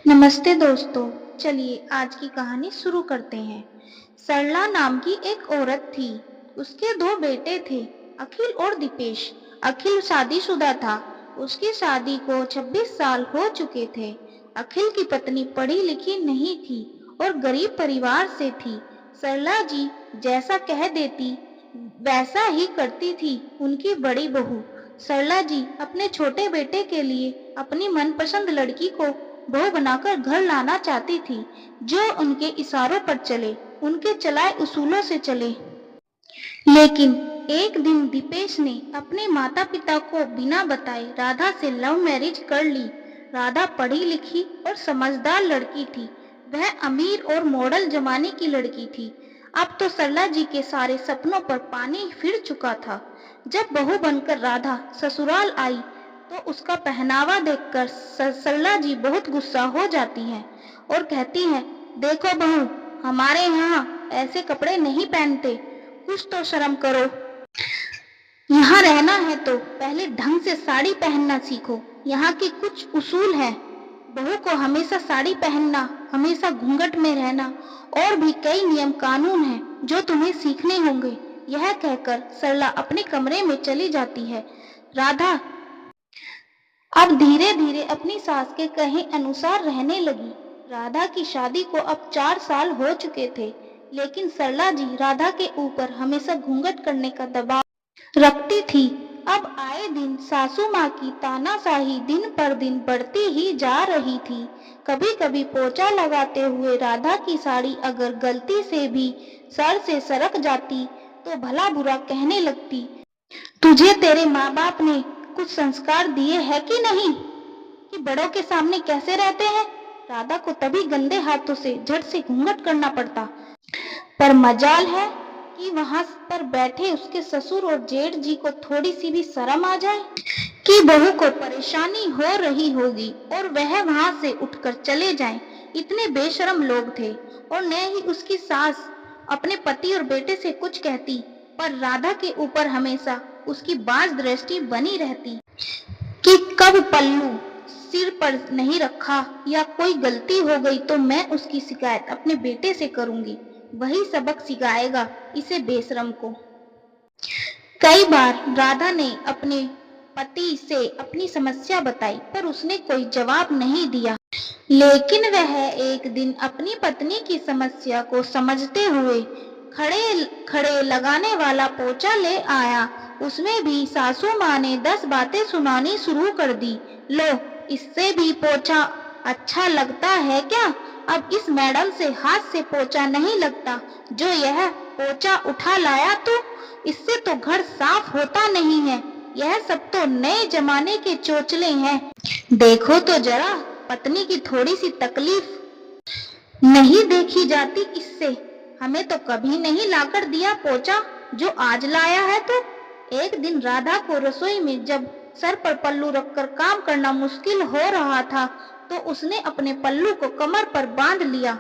नमस्ते दोस्तों, चलिए आज की कहानी शुरू करते हैं। सरला नाम की एक औरत थी। उसके दो बेटे थे, अखिल और दीपेश। अखिल शादीशुदा था। उसकी शादी को 26 साल हो चुके थे। अखिल की पत्नी पढ़ी लिखी नहीं थी और गरीब परिवार से थी। सरला जी जैसा कह देती वैसा ही करती थी उनकी बड़ी बहू। सरला जी अपने छोटे बेटे के लिए अपनी मनपसंद लड़की को बहू बनाकर घर लाना चाहती थी, जो उनके इशारों पर चले, उनके चलाए उसूलों से चले। लेकिन एक दिन दीपेश ने अपने माता पिता को बिना बताए राधा से लव मैरिज कर ली। राधा पढ़ी लिखी और समझदार लड़की थी। वह अमीर और मॉडल जमाने की लड़की थी। अब तो सरला जी के सारे सपनों पर पानी फिर चुका था। जब बहू बनकर राधा ससुराल आई तो उसका पहनावा देखकर सरला जी बहुत गुस्सा हो जाती हैं और कहती हैं, देखो बहू, हमारे यहाँ ऐसे कपड़े नहीं पहनते, कुछ तो शर्म करो। यहाँ रहना है तो पहले ढंग से साड़ी पहनना सीखो। यहाँ के कुछ उसूल हैं। बहू को हमेशा साड़ी पहनना, हमेशा घूंघट में रहना और भी कई नियम कानून हैं जो तुम्हें सीखने होंगे। यह कहकर सरला अपने कमरे में चली जाती है। राधा अब धीरे धीरे अपनी सास के कहे अनुसार रहने लगी। राधा की शादी को अब 4 साल हो चुके थे, लेकिन सरला जी राधा के ऊपर हमेशा घूंघट करने का दबाव रखती थी। अब आए दिन सासू माँ की तानाशाही दिन पर दिन बढ़ती ही जा रही थी। कभी कभी पोछा लगाते हुए राधा की साड़ी अगर गलती से भी सर से सरक जाती तो भला बुरा कहने लगती, तुझे तेरे माँ बाप ने कुछ संस्कार दिए हैं कि नहीं, कि बड़ों के सामने कैसे रहते हैं। राधा को तभी गंदे हाथों से झट से घूंघट करना पड़ता। पर मजाल है कि वहां पर बैठे उसके ससुर और जेठ जी को थोड़ी सी भी शर्म आ जाए कि बहू को परेशानी हो रही होगी और वह वहां से उठकर चले जाएं। इतने बेशर्म लोग थे। और न ही उसकी सास अपने पति और बेटे से कुछ कहती, पर राधा के ऊपर हमेशा उसकी बाज दृष्टि बनी रहती कि कब पल्लू सिर पर नहीं रखा या कोई गलती हो गई तो मैं उसकी शिकायत अपने बेटे से करूंगी, वही सबक सिखाएगा इसे बेशरम को। कई बार राधा ने अपने पति से अपनी समस्या बताई, पर उसने कोई जवाब नहीं दिया। लेकिन वह एक दिन अपनी पत्नी की समस्या को समझते हुए खड़े खड़े लगाने वाला पोछा ले आया। उसमें भी सासू माँ ने 10 बातें सुनानी शुरू कर दी। लो, इससे भी पोछा अच्छा लगता है क्या? अब इस मैडम से हाथ से पोछा नहीं लगता, जो यह पोछा उठा लाया तो इससे तो घर साफ होता नहीं है। यह सब तो नए जमाने के चोचले हैं। देखो तो जरा, पत्नी की थोड़ी सी तकलीफ नहीं देखी जाती इससे। हमें तो कभी नहीं लाकर दिया पोछा, जो आज लाया है। तो एक दिन राधा को रसोई में जब सर पर पल्लू रखकर काम करना मुश्किल हो रहा था, तो उसने अपने पल्लू को कमर पर बांध लिया,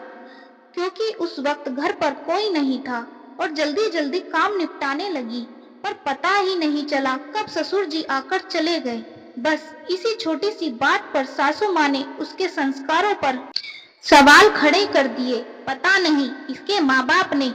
क्योंकि उस वक्त घर पर कोई नहीं था, और जल्दी जल्दी काम निपटाने लगी। पर पता ही नहीं चला कब ससुर जी आकर चले गए। बस इसी छोटी सी बात पर सासू माँ ने उसके संस्कारों पर सवाल खड़े कर दिए। पता नहीं इसके माँ बाप ने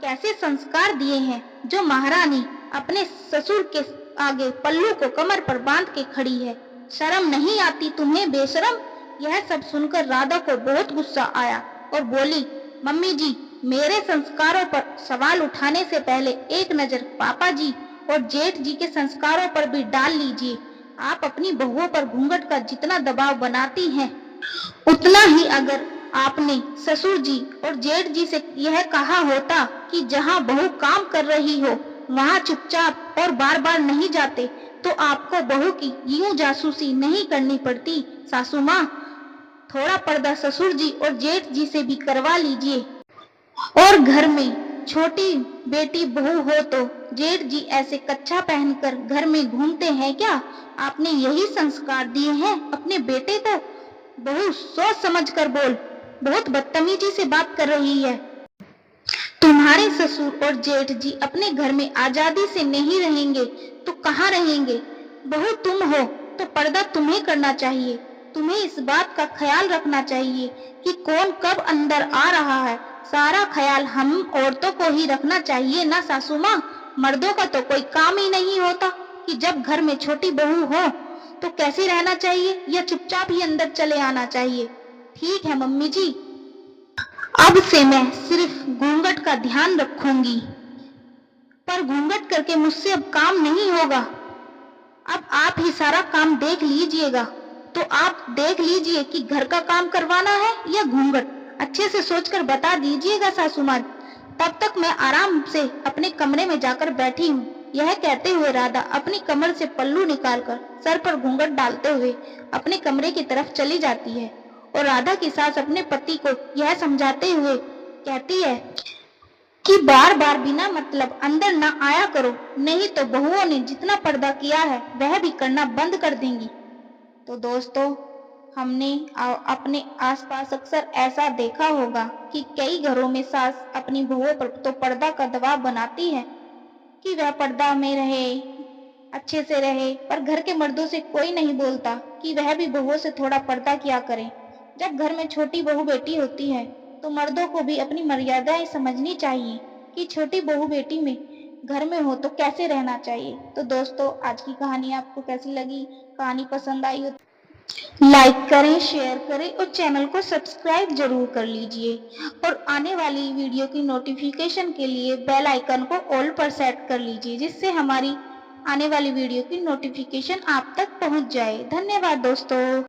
कैसे संस्कार दिए हैं, जो महारानी अपने ससुर के आगे पल्लू को कमर पर बांध के खड़ी है। शर्म नहीं आती तुम्हें बेशरम? यह सब सुनकर राधा को बहुत गुस्सा आया और बोली, मम्मी जी, मेरे संस्कारों पर सवाल उठाने से पहले एक नजर पापा जी और जेठ जी के संस्कारों पर भी डाल लीजिए। आप अपनी बहुओं पर घूंघट का जितना दबाव बनाती हैं, उतना ही अगर आपने ससुर जी और जेठ जी से यह कहा होता कि जहां बहू काम कर रही हो वहां चुपचाप और बार बार नहीं जाते, तो आपको बहू की यूं जासूसी नहीं करनी पड़ती। सासू माँ, थोड़ा पर्दा ससुर जी और जेठ जी से भी करवा लीजिए। और घर में छोटी बेटी बहू हो तो जेठ जी ऐसे कच्छा पहनकर घर में घूमते हैं क्या? आपने यही संस्कार दिए हैं अपने बेटे को? बहू, सोच समझ कर बोल, बहुत बदतमीजी से बात कर रही है। तुम्हारे ससुर और जेठ जी अपने घर में आजादी से नहीं रहेंगे तो कहाँ रहेंगे? बहू तुम हो तो पर्दा तुम्हें करना चाहिए। तुम्हें इस बात का ख्याल रखना चाहिए कि कौन कब अंदर आ रहा है। सारा ख्याल हम औरतों को ही रखना चाहिए ना सासू माँ। मर्दों का तो कोई काम ही नहीं होता कि जब घर में छोटी बहू हो तो कैसे रहना चाहिए या चुपचाप ही अंदर चले आना चाहिए। ठीक है मम्मी जी, अब से मैं सिर्फ घूंघट का ध्यान रखूंगी। पर घूंघट करके मुझसे अब काम नहीं होगा। अब आप ही सारा काम देख लीजिएगा। तो आप देख लीजिए कि घर का काम करवाना है या घूंघट। अच्छे से सोचकर बता दीजिएगा सासू माँ। तब तक मैं आराम से अपने कमरे में जाकर बैठी हूँ। यह कहते हुए राधा अपनी कमर से पल्लू निकालकर सर पर घूंघट डालते हुए अपने कमरे की तरफ चली जाती है और राधा की सास अपने पति को यह समझाते हुए कहती है कि बार बार बिना मतलब अंदर ना आया करो, नहीं तो बहुओं ने जितना पर्दा किया है वह भी करना बंद कर देंगी। तो दोस्तों, हमने अपने आसपास अक्सर ऐसा देखा होगा कि कई घरों में सास अपनी बहुओं पर तो पर्दा का दबाव बनाती है कि वह पर्दा में रहे, अच्छे से रहे, पर घर के मर्दों से कोई नहीं बोलता कि वह भी बहुओं से थोड़ा पर्दा किया करें। जब घर में छोटी बहू बेटी होती है तो मर्दों को भी अपनी मर्यादाएं समझनी चाहिए कि छोटी बहू बेटी में घर में हो तो कैसे रहना चाहिए। तो दोस्तों, आज की कहानी आपको कैसी लगी? कहानी पसंद आई हो लाइक करें, शेयर करें और चैनल को सब्सक्राइब जरूर कर लीजिए। और आने वाली वीडियो की नोटिफिकेशन के लिए बेल आइकन को ऑल पर सेट कर लीजिए, जिससे हमारी आने वाली वीडियो की नोटिफिकेशन आप तक पहुंच जाए। धन्यवाद दोस्तों।